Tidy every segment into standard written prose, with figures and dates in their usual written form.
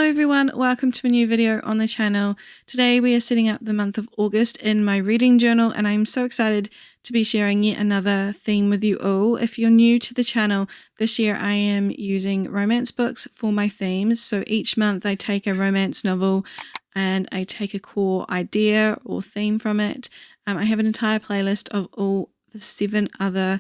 everyone, welcome to a new video on the channel. Today we are setting up the month of August in my reading journal, and I'm so excited to be sharing yet another theme with you all. If you're new to the channel, this year I am using romance books for my themes. So each month I take a romance novel and I take a core idea or theme from it. I have an entire playlist of all the 7 other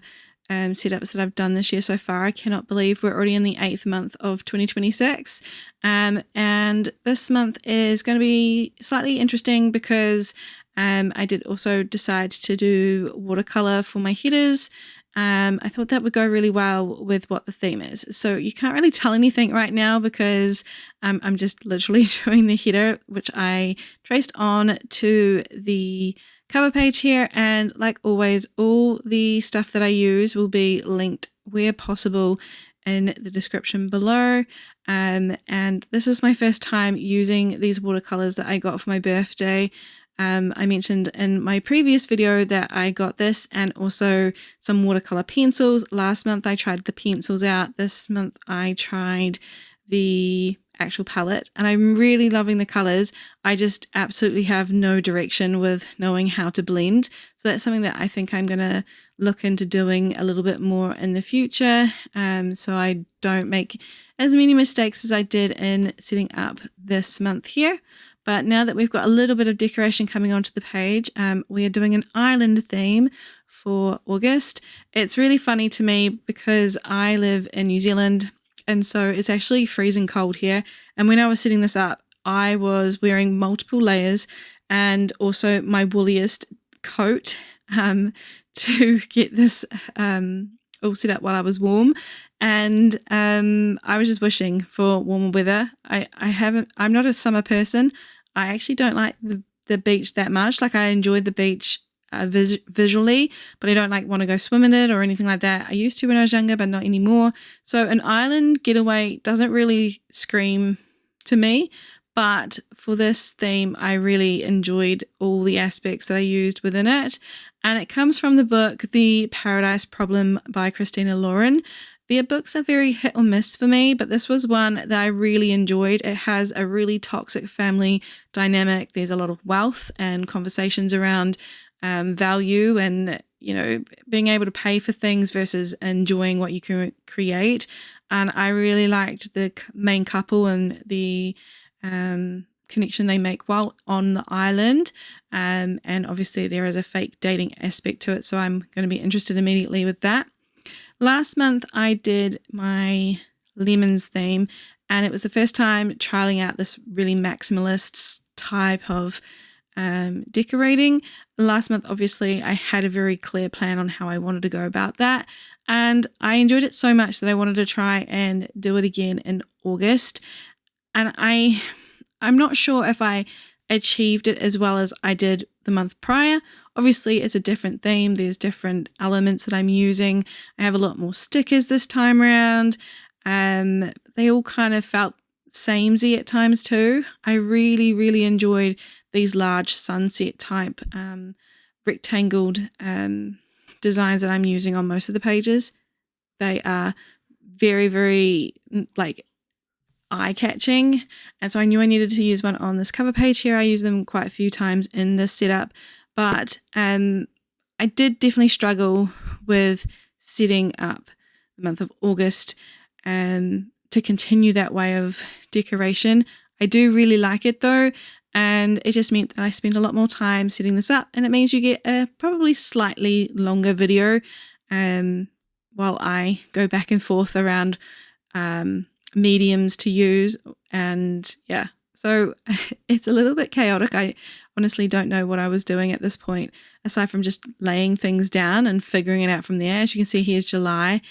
setups that I've done this year so far. I cannot believe we're already in the 8th month of 2026. And this month is going to be slightly interesting because I did also decide to do watercolor for my headers. I thought that would go really well with what the theme is. So you can't really tell anything right now because I'm just literally doing the header, which I traced on to the cover page here, and like always, all the stuff that I use will be linked where possible in the description below. And this was my first time using these watercolors that I got for my birthday. I mentioned in my previous video that I got this and also some watercolor pencils. Last month I tried the pencils out. This month I tried the actual palette, and I'm really loving the colors. I just absolutely have no direction with knowing how to blend. So that's something that I think I'm going to look into doing a little bit more in the future, so I don't make as many mistakes as I did in setting up this month here. But now that we've got a little bit of decoration coming onto the page, we are doing an island theme for August. It's really funny to me because I live in New Zealand, and so it's actually freezing cold here. And when I was setting this up, I was wearing multiple layers and also my wooliest coat to get this all set up while I was warm. And I was just wishing for warmer weather. I'm not a summer person. I actually don't like the beach that much. Like, I enjoy the beach visually, but I don't want to go swim in it or anything like that. I used to when I was younger, but not anymore. So an island getaway doesn't really scream to me, but for this theme I really enjoyed all the aspects that I used within it. And it comes from the book The Paradise Problem by Christina Lauren. Their books are very hit or miss for me, but this was one that I really enjoyed. It has a really toxic family dynamic. There's a lot of wealth and conversations around value and, being able to pay for things versus enjoying what you can create. And I really liked the main couple and the connection they make while on the island. And obviously there is a fake dating aspect to it, so I'm going to be interested immediately with that. Last month I did my lemons theme, and it was the first time trialing out this really maximalist type of decorating. Last month, obviously, I had a very clear plan on how I wanted to go about that, and I enjoyed it so much that I wanted to try and do it again in August. And I'm not sure if I achieved it as well as I did the month prior. Obviously, it's a different theme. There's different elements that I'm using. I have a lot more stickers this time around. They all kind of felt samey at times too. I really, really enjoyed these large sunset type rectangled designs that I'm using on most of the pages. They are very, very eye-catching, and so I knew I needed to use one on this cover page here. I use them quite a few times in this setup, but I did definitely struggle with setting up the month of August to continue that way of decoration. I do really like it though, and it just meant that I spent a lot more time setting this up, and it means you get a probably slightly longer video while I go back and forth around mediums to use. And yeah, so it's a little bit chaotic. I honestly don't know what I was doing at this point, aside from just laying things down and figuring it out from there. As you can see, here's July,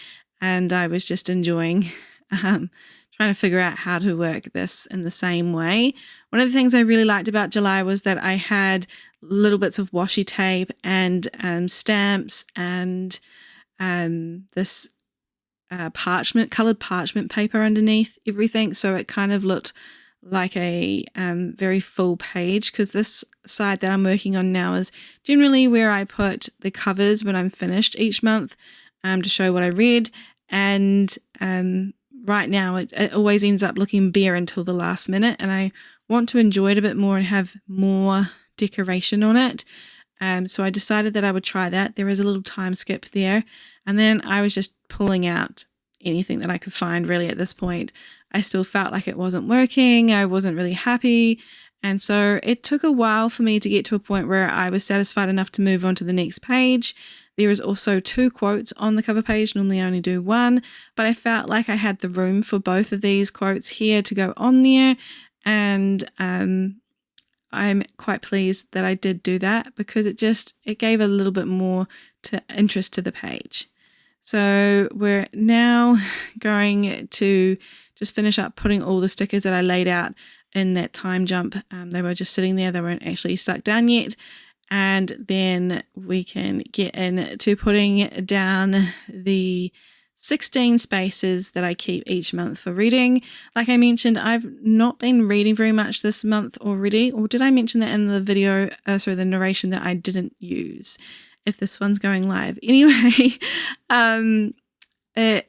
and I was just enjoying trying to figure out how to work this in the same way. One of the things I really liked about July was that I had little bits of washi tape and stamps and this colored parchment paper underneath everything, so it kind of looked like a very full page, because this side that I'm working on now is generally where I put the covers when I'm finished each month to show what I read. And right now it always ends up looking bare until the last minute, and I want to enjoy it a bit more and have more decoration on it. So I decided that I would try that. There is a little time skip there, and then I was just pulling out anything that I could find really at this point. I still felt like it wasn't working. I wasn't really happy. And so it took a while for me to get to a point where I was satisfied enough to move on to the next page. There is also 2 quotes on the cover page. Normally I only do 1, but I felt like I had the room for both of these quotes here to go on there. And I'm quite pleased that I did do that, because it gave a little bit more interest to the page. So we're now going to just finish up putting all the stickers that I laid out in that time jump. They were just sitting there. They weren't actually stuck down yet. And then we can get into putting down the 16 spaces that I keep each month for reading. Like I mentioned, I've not been reading very much this month already. Or did I mention that in the video, the narration that I didn't use? If this one's going live. Anyway, I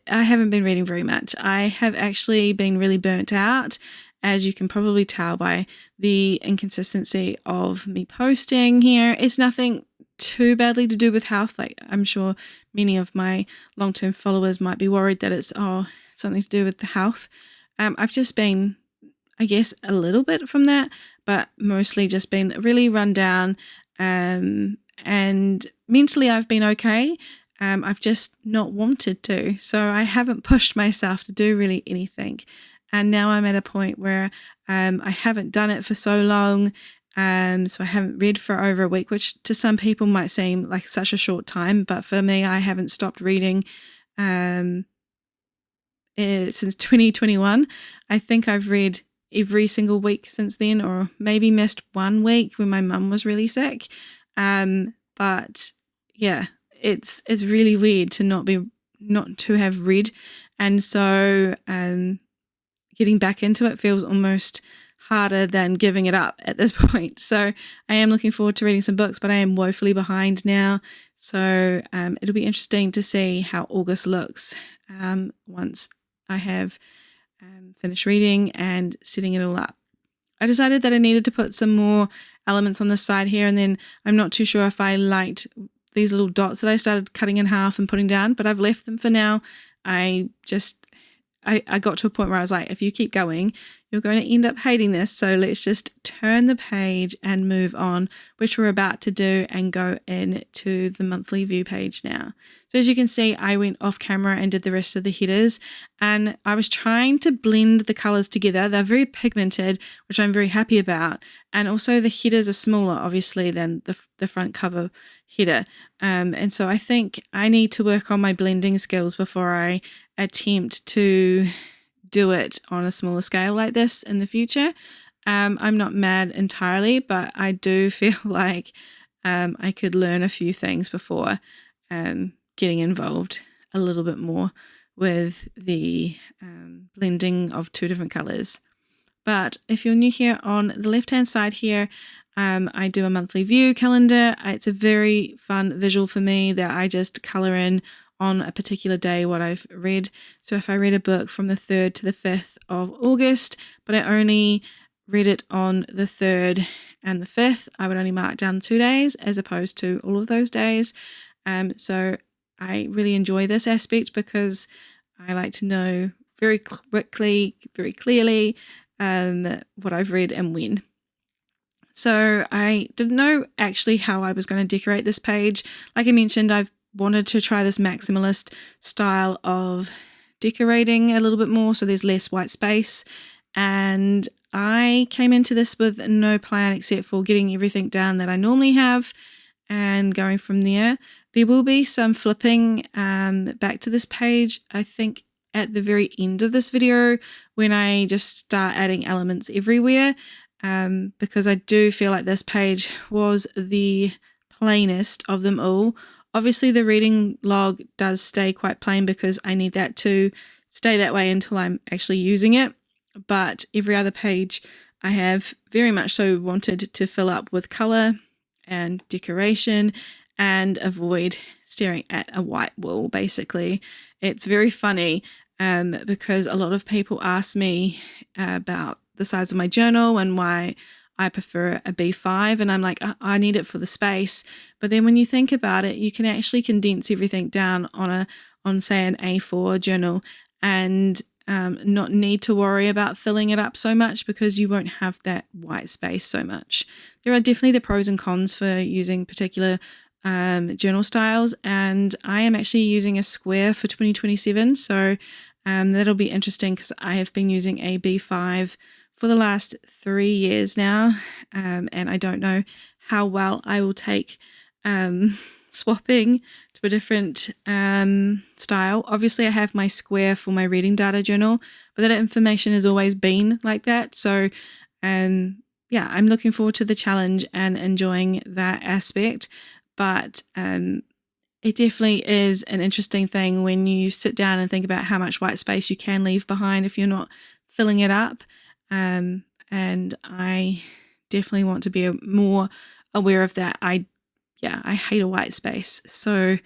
haven't been reading very much. I have actually been really burnt out, as you can probably tell by the inconsistency of me posting here. It's nothing too badly to do with health. Like, I'm sure many of my long-term followers might be worried that it's something to do with the health. I've just been, I guess, a little bit from that, but mostly just been really run down. And mentally I've been okay. I've just not wanted to. So I haven't pushed myself to do really anything. And now I'm at a point where I haven't done it for so long. So I haven't read for over a week, which to some people might seem like such a short time. But for me, I haven't stopped reading since 2021. I think I've read every single week since then, or maybe missed 1 week when my mum was really sick. But yeah, it's really weird to not to have read. And so, getting back into it feels almost harder than giving it up at this point. So I am looking forward to reading some books, but I am woefully behind now. So, it'll be interesting to see how August looks, once I have, finished reading and setting it all up. I decided that I needed to put some more elements on the side here, and then I'm not too sure if I liked these little dots that I started cutting in half and putting down, but I've left them for now. I got to a point where I was like, if you keep going, you're going to end up hating this. So let's just turn the page and move on, which we're about to do, and go into the monthly view page now. So as you can see, I went off camera and did the rest of the headers, and I was trying to blend the colors together. They're very pigmented, which I'm very happy about. And also the headers are smaller, obviously, than the front cover header. And so I think I need to work on my blending skills before I attempt to do it on a smaller scale like this in the future. I'm not mad entirely, but I do feel like I could learn a few things before getting involved a little bit more with the blending of 2 different colors. But if you're new here, on the left-hand side here, I do a monthly view calendar. It's a very fun visual for me that I just color in on a particular day what I've read. So if I read a book from the 3rd to the 5th of August, but I only read it on the 3rd and the 5th, I would only mark down 2 days as opposed to all of those days. So I really enjoy this aspect because I like to know very quickly, very clearly what I've read and when. So I didn't know actually how I was going to decorate this page. Like I mentioned, I've wanted to try this maximalist style of decorating a little bit more, so there's less white space. And I came into this with no plan except for getting everything down that I normally have and going from there. There will be some flipping back to this page, I think, at the very end of this video when I just start adding elements everywhere, because I do feel like this page was the plainest of them all. Obviously the reading log does stay quite plain because I need that to stay that way until I'm actually using it, but every other page I have very much so wanted to fill up with colour and decoration and avoid staring at a white wall. Basically, it's very funny because a lot of people ask me about the size of my journal and why I prefer a B5, and I'm like, I need it for the space. But then when you think about it, you can actually condense everything down on say an A4 journal and not need to worry about filling it up so much because you won't have that white space so much. There are definitely the pros and cons for using particular journal styles, and I am actually using a square for 2027, so that'll be interesting because I have been using a B5 for the last 3 years now, and I don't know how well I will take swapping to a different style. Obviously, I have my square for my reading data journal, but that information has always been like that. So, yeah, I'm looking forward to the challenge and enjoying that aspect. But it definitely is an interesting thing when you sit down and think about how much white space you can leave behind if you're not filling it up. And I definitely want to be more aware of that. I hate a white space. So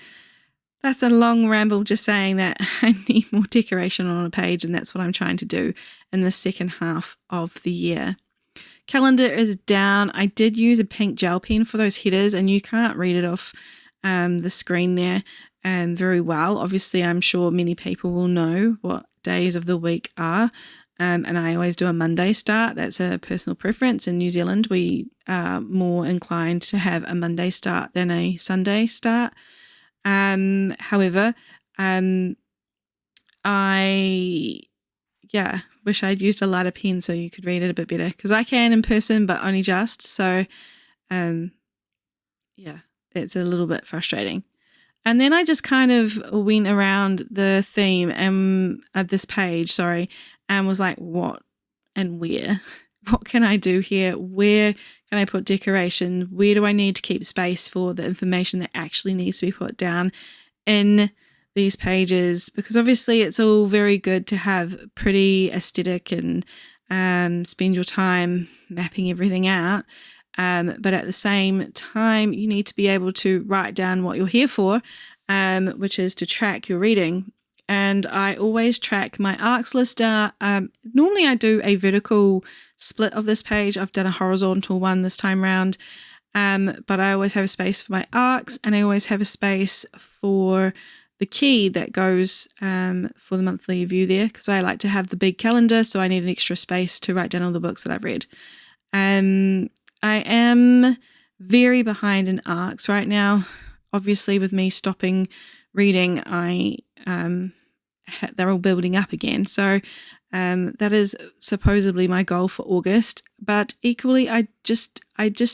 that's a long ramble just saying that I need more decoration on a page, and that's what I'm trying to do in the second half of the year. Calendar is down. I did use a pink gel pen for those headers, and you can't read it off the screen there very well. Obviously, I'm sure many people will know what days of the week are. And I always do a Monday start. That's a personal preference. In New Zealand, we are more inclined to have a Monday start than a Sunday start. However, I wish I'd used a lighter pen so you could read it a bit better, because I can in person, but only just. So, it's a little bit frustrating. And then I just kind of went around the theme of this page, and was like, what and where? What can I do here? Where can I put decoration? Where do I need to keep space for the information that actually needs to be put down in these pages? Because obviously it's all very good to have pretty aesthetic and spend your time mapping everything out. But at the same time, you need to be able to write down what you're here for, which is to track your reading. And I always track my arcs lister. Normally I do a vertical split of this page. I've done a horizontal one this time round. But I always have a space for my arcs, and I always have a space for the key that goes for the monthly review there, because I like to have the big calendar, so I need an extra space to write down all the books that I've read. I am very behind in arcs right now. Obviously, with me stopping reading, they're all building up again. So that is supposedly my goal for August. But equally, I just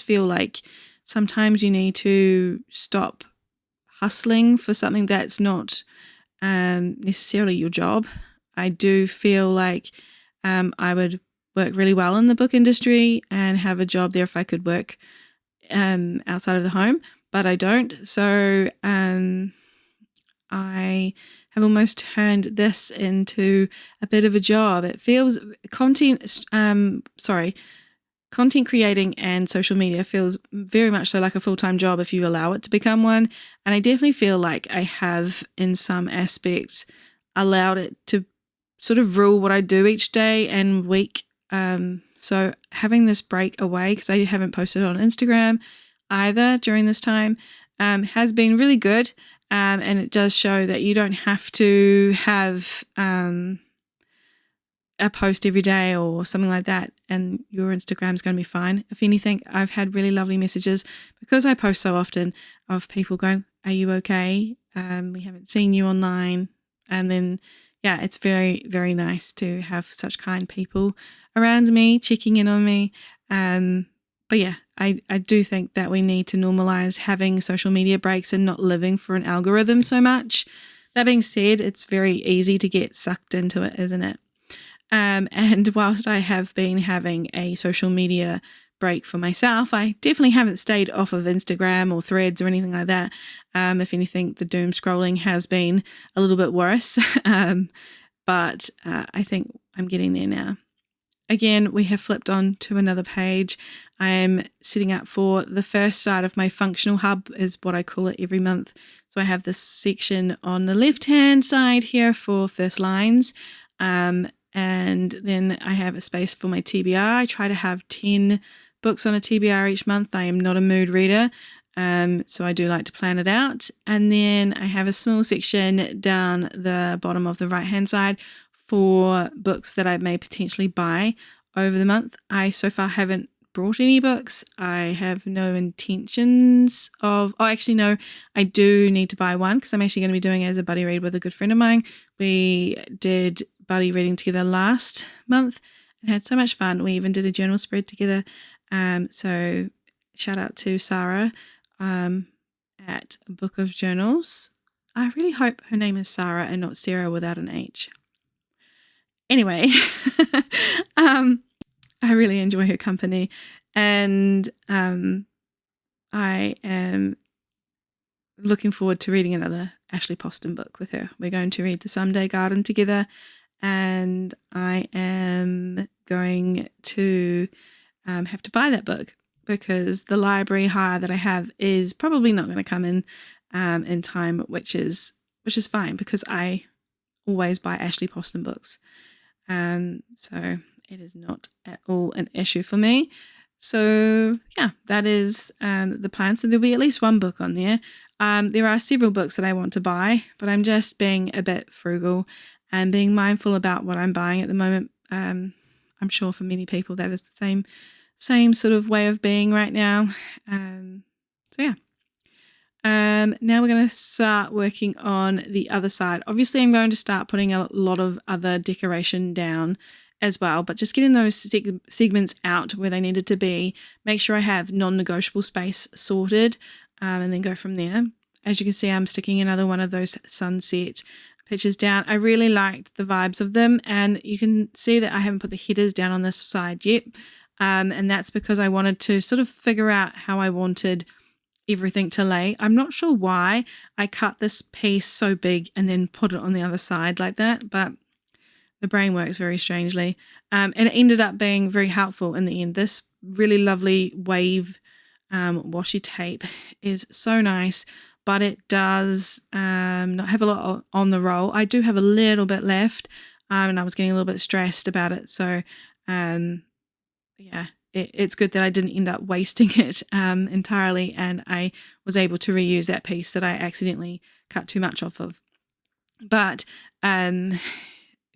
feel like sometimes you need to stop hustling for something that's not necessarily your job. I do feel like I would work really well in the book industry and have a job there if I could work outside of the home, but I don't. So I have almost turned this into a bit of a job. It feels content creating and social media feels very much so like a full-time job if you allow it to become one. And I definitely feel like I have, in some aspects, allowed it to sort of rule what I do each day and week. So having this break away, because I haven't posted on Instagram either during this time, has been really good. And it does show that you don't have to have a post every day or something like that, and your Instagram's going to be fine. If anything, I've had really lovely messages because I post so often of people going, "Are you okay? We haven't seen you online." And then, yeah, it's very, very nice to have such kind people around me checking in on me. But yeah, I do think that we need to normalize having social media breaks and not living for an algorithm so much. That being said, it's very easy to get sucked into it, isn't it? And whilst I have been having a social media break for myself, I definitely haven't stayed off of Instagram or Threads or anything like that. If anything, the doom scrolling has been a little bit worse, but I think I'm getting there now. again, we have flipped on to another page. I am setting up for the first side of my functional hub, is what I call it every month. So I have this section on the left-hand side here for first lines. And then I have a space for my TBR. I try to have 10 books on a TBR each month. I am not a mood reader, so I do like to plan it out. And then I have a small section down the bottom of the right-hand side for books that I may potentially buy over the month. I so far haven't brought any books. I have no intentions of, oh, actually no, I do need to buy one because I'm actually going to be doing it as a buddy read with a good friend of mine. We did buddy reading together last month and had so much fun. We even did a journal spread together. So shout out to Sarah at Book of Journals. I really hope her name is Sarah and not Sarah without an H. Anyway, I really enjoy her company, and I am looking forward to reading another Ashley Poston book with her. We're going to read The Someday Garden together, and I am going to have to buy that book because the library hire that I have is probably not going to come in time, which is fine because I always buy Ashley Poston books. So it is not at all an issue for me. So yeah, that is the plan. So there'll be at least one book on there. There are several books that I want to buy, but I'm just being a bit frugal and being mindful about what I'm buying at the moment. I'm sure for many people that is the same sort of way of being right now. So yeah. Now we're going to start working on the other side. Obviously, I'm going to start putting a lot of other decoration down as well, but just getting those segments out where they needed to be, make sure I have non-negotiable space sorted, and then go from there. As you can see, I'm sticking another one of those sunset pictures down. I really liked the vibes of them, and you can see that I haven't put the headers down on this side yet, and that's because I wanted to sort of figure out how I wanted everything to lay. I'm not sure why I cut this piece so big and then put it on the other side like that, but the brain works very strangely. And it ended up being very helpful in the end. This really lovely wave washi tape is so nice, but it does not have a lot on the roll. I do have a little bit left, and I was getting a little bit stressed about it. So yeah, it's good that I didn't end up wasting it entirely, and I was able to reuse that piece that I accidentally cut too much off of. But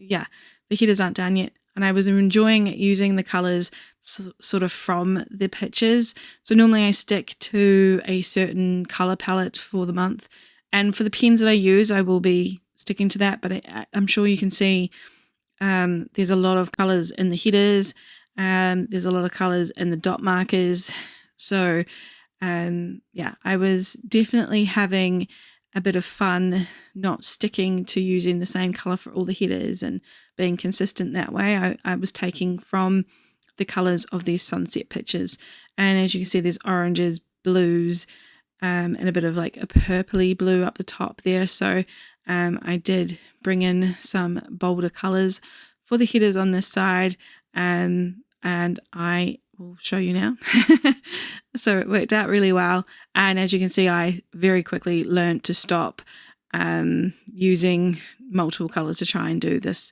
yeah, the headers aren't done yet, and I was enjoying using the colours sort of from the pictures. So normally I stick to a certain colour palette for the month, and for the pens that I use, I will be sticking to that. But I'm sure you can see there's a lot of colours in the headers. There's a lot of colours in the dot markers. So yeah, I was definitely having a bit of fun not sticking to using the same colour for all the headers and being consistent that way. I was taking from the colours of these sunset pictures, and as you can see, there's oranges, blues, and a bit of like a purpley blue up the top there. So I did bring in some bolder colours for the headers on this side, and I will show you now. So it worked out really well, and as you can see, I very quickly learned to stop using multiple colours to try and do this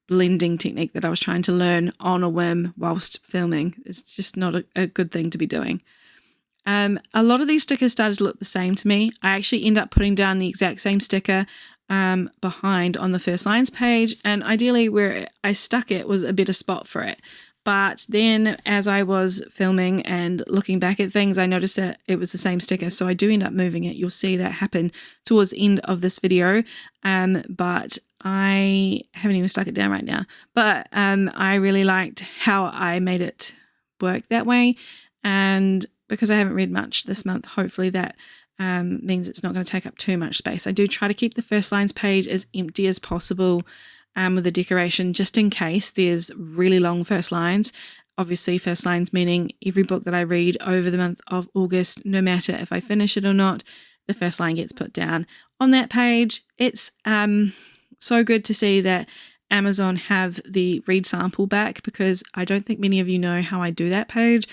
blending technique that I was trying to learn on a whim whilst filming. It's just not a good thing to be doing. A lot of these stickers started to look the same to me. I actually end up putting down the exact same sticker behind on the first lines page, and ideally where I stuck it was a better spot for it. But then as I was filming and looking back at things, I noticed that it was the same sticker. So I do end up moving it. You'll see that happen towards the end of this video. But I haven't even stuck it down right now. But I really liked how I made it work that way. And because I haven't read much this month, hopefully that means it's not going to take up too much space. I do try to keep the first lines page as empty as possible with the decoration, just in case there's really long first lines. Obviously, first lines meaning every book that I read over the month of August, no matter if I finish it or not, the first line gets put down on that page. It's so good to see that Amazon have the read sample back, because I don't think many of you know how I do that page,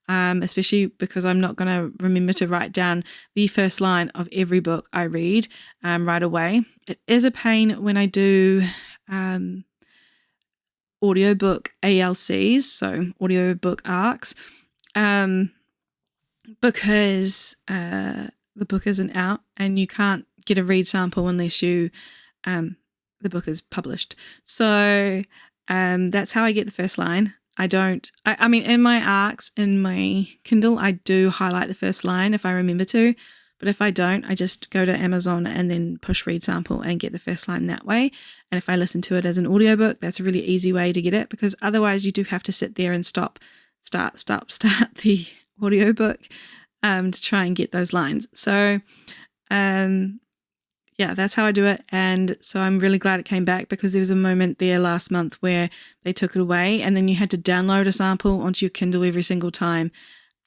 especially because I'm not going to remember to write down the first line of every book I read right away. It is a pain when I do audiobook ALCs, so audiobook arcs, because the book isn't out and you can't get a read sample unless you the book is published. So that's how I get the first line. I mean, in my arcs, in my Kindle, I do highlight the first line if I remember to, but if I don't, I just go to Amazon and then push read sample and get the first line that way. And if I listen to it as an audiobook, that's a really easy way to get it, because otherwise you do have to sit there and start the audiobook to try and get those lines. So yeah, that's how I do it. And so I'm really glad it came back, because there was a moment there last month where they took it away and then you had to download a sample onto your Kindle every single time.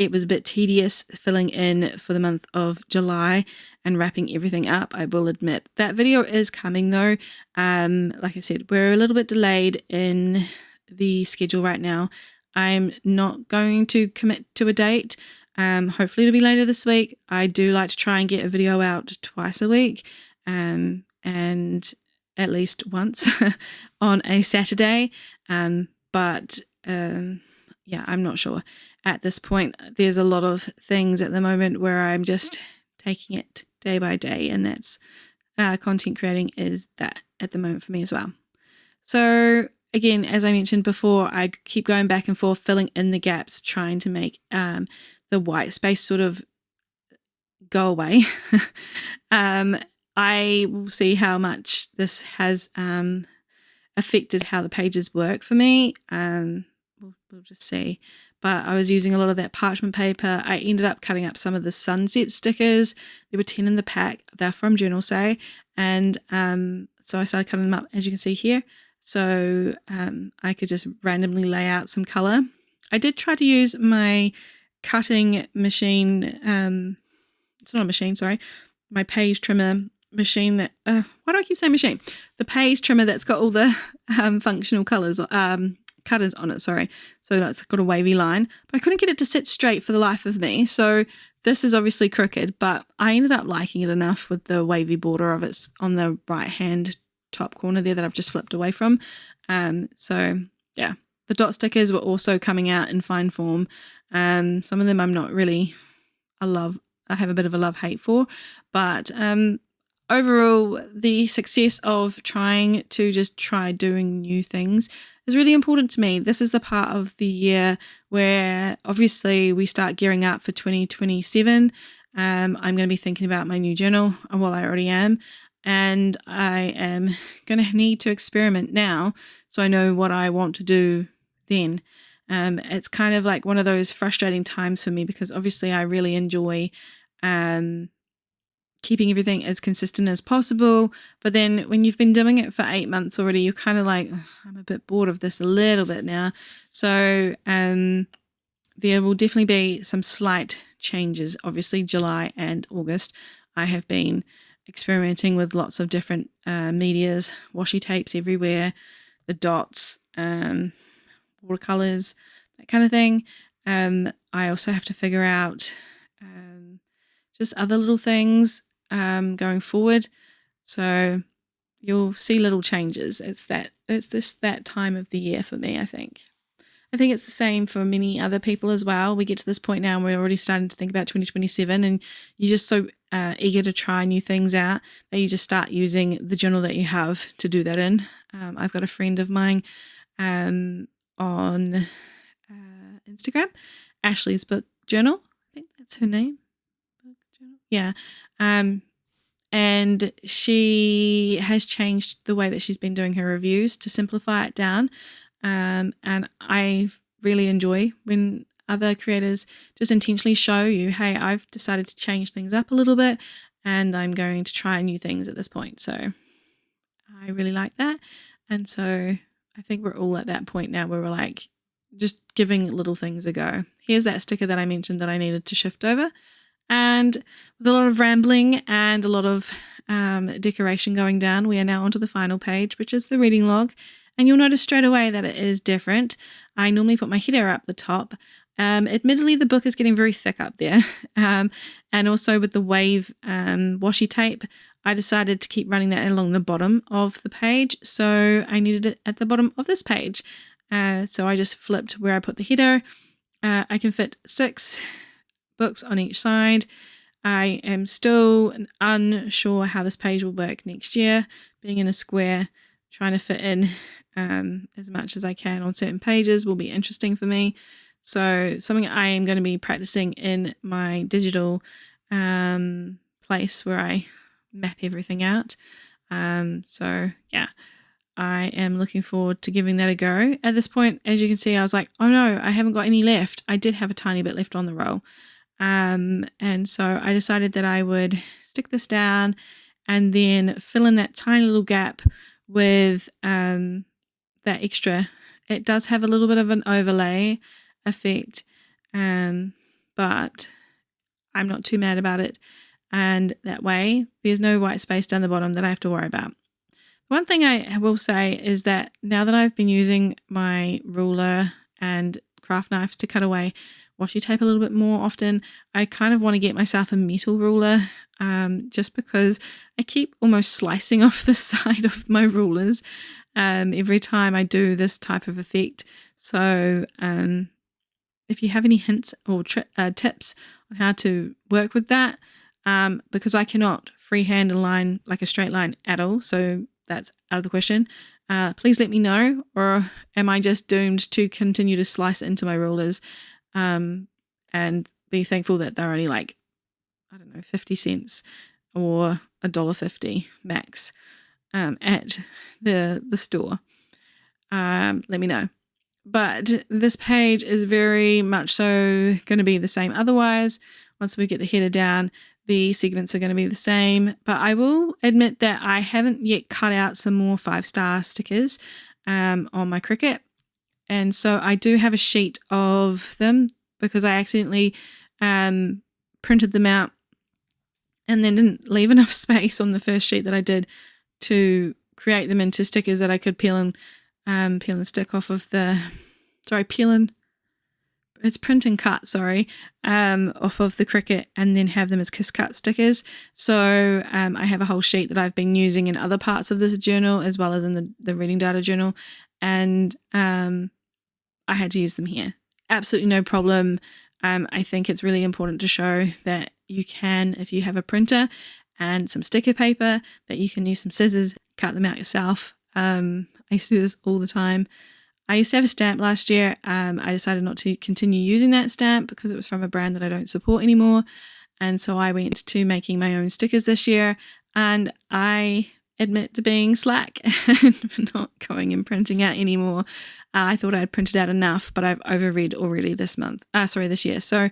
It was a bit tedious filling in for the month of July and wrapping everything up, I will admit. That video is coming though. Like I said, we're a little bit delayed in the schedule right now. I'm not going to commit to a date. Hopefully it'll be later this week. I do like to try and get a video out twice a week. And at least once on a Saturday. But yeah, I'm not sure. At this point, there's a lot of things at the moment where I'm just taking it day by day, and that's content creating is that at the moment for me as well. So again, as I mentioned before, I keep going back and forth, filling in the gaps, trying to make the white space sort of go away. I will see how much this has affected how the pages work for me. We'll just see. But I was using a lot of that parchment paper. I ended up cutting up some of the sunset stickers. There were 10 in the pack. They're from 𝓬𝓚𝓲𝓙. And so I started cutting them up, as you can see here. So I could just randomly lay out some color. I did try to use my cutting machine. It's not a machine, sorry. My page trimmer machine that, why do I keep saying machine? The page trimmer that's got all the functional colors, cutters on it, sorry. So that's got a wavy line, but I couldn't get it to sit straight for the life of me. So this is obviously crooked, but I ended up liking it enough with the wavy border of it on the right hand top corner there that I've just flipped away from. So yeah, the dot stickers were also coming out in fine form. Some of them I'm not really I have a bit of a love-hate for, but overall, the success of trying to just try doing new things is really important to me. This is the part of the year where obviously we start gearing up for 2027. I'm going to be thinking about my new journal, well, I already am, and I am going to need to experiment now so I know what I want to do then. It's kind of like one of those frustrating times for me, because obviously I really enjoy keeping everything as consistent as possible. But then when you've been doing it for 8 months already, you're kind of like, I'm a bit bored of this a little bit now. So there will definitely be some slight changes. Obviously, July and August, I have been experimenting with lots of different medias, washi tapes everywhere, the dots, watercolors, that kind of thing. I also have to figure out just other little things going forward. So you'll see little changes. It's that time of the year for me, I think. I think it's the same for many other people as well. We get to this point now and we're already starting to think about 2027, and you're just so eager to try new things out that you just start using the journal that you have to do that in. I've got a friend of mine on Instagram, Ashley's Book Journal. I think that's her name. Book Journal. Yeah. And she has changed the way that she's been doing her reviews to simplify it down. And I really enjoy when other creators just intentionally show you, hey, I've decided to change things up a little bit and I'm going to try new things at this point. So I really like that. And so I think we're all at that point now where we're like just giving little things a go. Here's that sticker that I mentioned that I needed to shift over. And with a lot of rambling and a lot of decoration going down, we are now onto the final page, which is the reading log. And you'll notice straight away that it is different. I normally put my header up the top. Admittedly, the book is getting very thick up there. And also with the wave washi tape, I decided to keep running that along the bottom of the page. So I needed it at the bottom of this page. So I just flipped where I put the header. I can fit 6 books on each side. I am still unsure how this page will work next year. Being in a square, trying to fit in as much as I can on certain pages will be interesting for me. So something I am going to be practicing in my digital place where I map everything out. So yeah, I am looking forward to giving that a go. At this point, as you can see, I was like, oh no, I haven't got any left. I did have a tiny bit left on the roll. And so I decided that I would stick this down and then fill in that tiny little gap with that extra. It does have a little bit of an overlay effect, but I'm not too mad about it. And that way there's no white space down the bottom that I have to worry about. One thing I will say is that now that I've been using my ruler and craft knives to cut away washi tape a little bit more often, I kind of want to get myself a metal ruler, just because I keep almost slicing off the side of my rulers every time I do this type of effect. So if you have any hints or tips on how to work with that, because I cannot freehand a line like a straight line at all, so that's out of the question. Please let me know, or am I just doomed to continue to slice into my rulers and be thankful that they're only like, I don't know, 50 cents or $1.50 max at the store? Let me know. But this page is very much so going to be the same otherwise. Once we get the header down, the segments are going to be the same. But I will admit that I haven't yet cut out some more 5-star stickers on my Cricut. And so I do have a sheet of them because I accidentally printed them out and then didn't leave enough space on the first sheet that I did to create them into stickers that I could peel and stick off of the, it's print and cut, off of the Cricut, and then have them as kiss cut stickers. So I have a whole sheet that I've been using in other parts of this journal as well as in the reading data journal, and I had to use them here. Absolutely no problem. I think it's really important to show that you can, if you have a printer and some sticker paper, that you can use some scissors, cut them out yourself. I used to do this all the time. I used to have a stamp last year. I decided not to continue using that stamp because it was from a brand that I don't support anymore. And so I went to making my own stickers this year, and I admit to being slack and not going and printing out anymore. I thought I had printed out enough, but I've overread already this year. So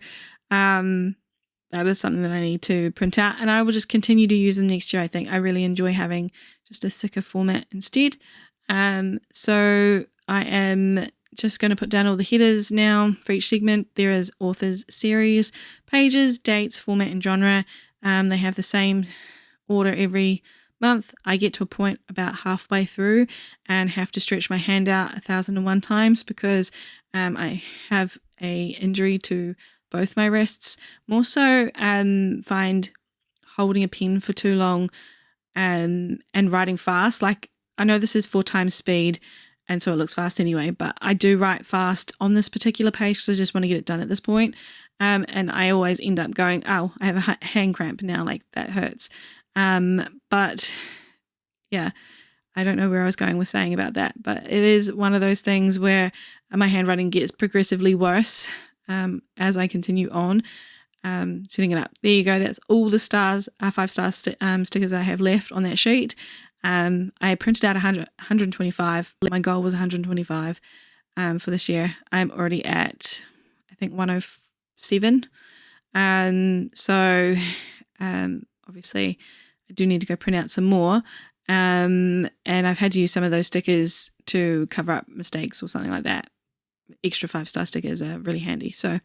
that is something that I need to print out, and I will just continue to use them next year. I think I really enjoy having just a thicker format instead. So I am just going to put down all the headers now for each segment. There is authors, series, pages, dates, format, and genre. They have the same order every month. I get to a point about halfway through and have to stretch my hand out 1,001 times because I have a injury to both my wrists. More so find holding a pen for too long and writing fast. Like, I know this is 4 times speed, and so it looks fast anyway, but I do write fast on this particular page because I just want to get it done at this point. And I always end up going, oh, I have a hand cramp now, like that hurts. But yeah, I don't know where I was going with saying about that, but it is one of those things where my handwriting gets progressively worse as I continue on setting it up. There you go. That's all the stars, 5-star stickers I have left on that sheet. I printed out 125. My goal was 125 for this year. I'm already at, I think, 107. So obviously I do need to go print out some more. And I've had to use some of those stickers to cover up mistakes or something like that. Extra 5-star stickers are really handy. So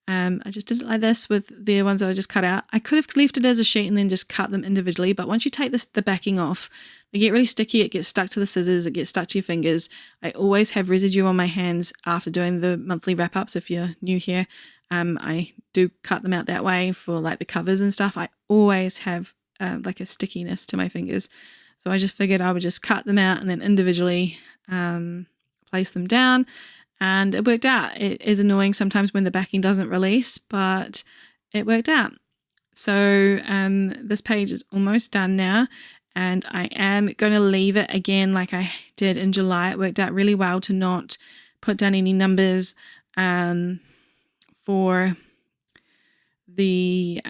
I just did it like this with the ones that I just cut out. I could have left it as a sheet and then just cut them individually, but once you take the backing off, they get really sticky. It gets stuck to the scissors. It gets stuck to your fingers. I always have residue on my hands after doing the monthly wrap-ups. If you're new here, I do cut them out that way for like the covers and stuff. I always have like a stickiness to my fingers. So I just figured I would just cut them out and then individually place them down. And it worked out. It is annoying sometimes when the backing doesn't release, but it worked out. So this page is almost done now, and I am going to leave it again like I did in July. It worked out really well to not put down any numbers for the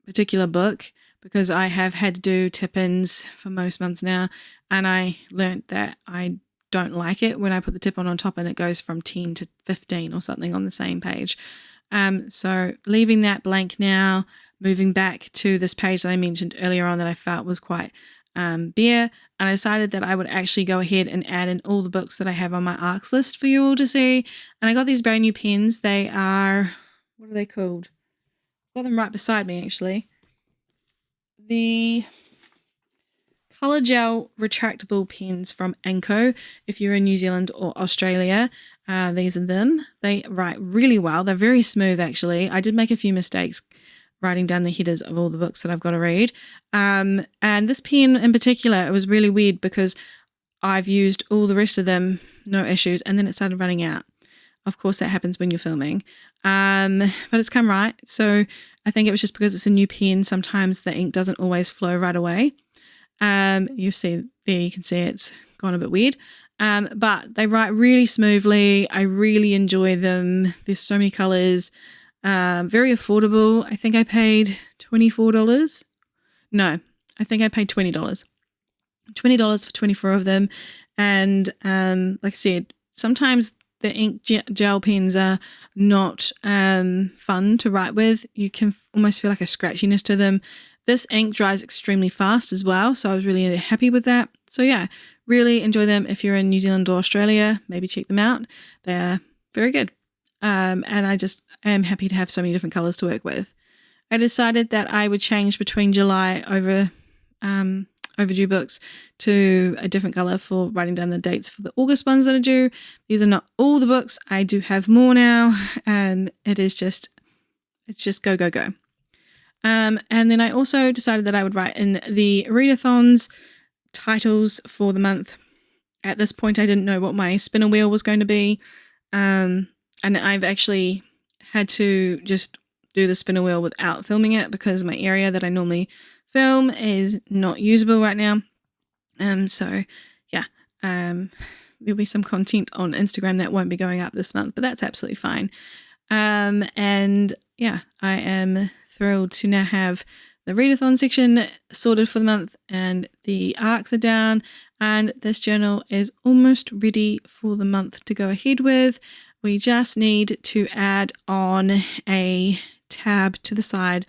particular book, because I have had to do tip-ins for most months now, and I learned that I don't like it when I put the tip on top and it goes from 10 to 15 or something on the same page. So leaving that blank now, moving back to this page that I mentioned earlier on that I felt was quite bare, and I decided that I would actually go ahead and add in all the books that I have on my ARCs list for you all to see. And I got these brand new pens. They are, what are they called? I've got them right beside me actually. The Colour Gel retractable pens from Anko. If you're in New Zealand or Australia, these are them. They write really well. They're very smooth actually. I did make a few mistakes writing down the headers of all the books that I've got to read. And this pen in particular, it was really weird because I've used all the rest of them, no issues, and then it started running out. Of course, that happens when you're filming. But it's come right. So I think it was just because it's a new pen. Sometimes the ink doesn't always flow right away. You see there, you can see it's gone a bit weird. But they write really smoothly. I really enjoy them. There's so many colors. Very affordable. I think I paid $24. No, I think I paid $20. $20 for 24 of them. And like I said, sometimes the ink gel pens are not fun to write with. You can almost feel like a scratchiness to them. This ink dries extremely fast as well, so I was really happy with that. So yeah, really enjoy them. If you're in New Zealand or Australia, maybe check them out. They're very good. And I just am happy to have so many different colours to work with. I decided that I would change between July overdue books to a different colour for writing down the dates for the August ones that are due. These are not all the books. I do have more now, and it's just go, go, go. And then I also decided that I would write in the Readathons titles for the month. At this point, I didn't know what my spinner wheel was going to be. And I've actually had to just do the spinner wheel without filming it because my area that I normally film is not usable right now. So yeah, there'll be some content on Instagram that won't be going up this month, but that's absolutely fine. And yeah, I am thrilled to now have the readathon section sorted for the month, and the ARCs are down, and this journal is almost ready for the month to go ahead with. We just need to add on a tab to the side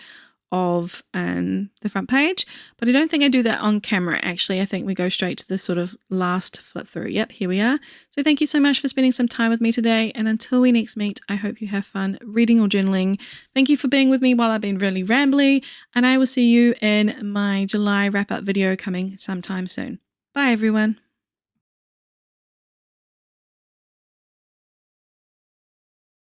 of the front page, but I don't think I do that on camera actually. I think we go straight to the sort of last flip through. Yep, here we are. So thank you so much for spending some time with me today, and until we next meet, I hope you have fun reading or journaling. Thank you for being with me while I've been really rambly, and I will see you in my July wrap up video coming sometime soon. Bye everyone.